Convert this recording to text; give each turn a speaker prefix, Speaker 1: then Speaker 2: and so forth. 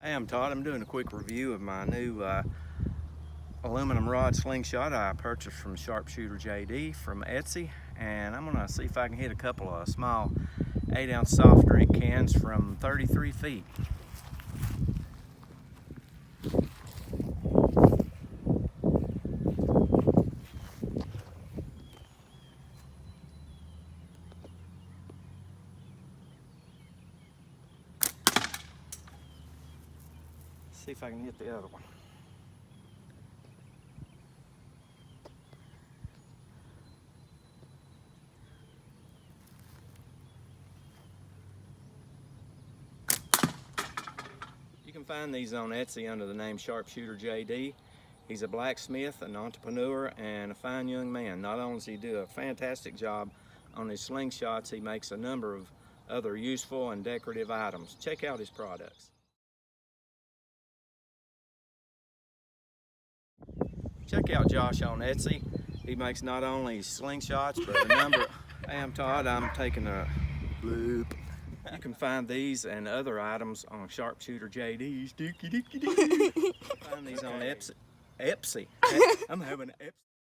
Speaker 1: Hey, I'm Todd. I'm doing a quick review of my new aluminum rod slingshot I purchased from Sharpshooter JD from Etsy, and I'm gonna see if I can hit a couple of small 8-ounce soft drink cans from 33 feet. See if I can hit the other one. You can find these on Etsy under the name Sharpshooter JD. He's a blacksmith, an entrepreneur, and a fine young man. Not only does he do a fantastic job on his slingshots, he makes a number of other useful and decorative items. Check out his products. Check out Josh on Etsy. He makes not only slingshots, but a number. Hey, I'm Todd. I'm taking a bloop. You can find these and other items on Sharpshooter JD's. Find these on Etsy. I'm having an Etsy.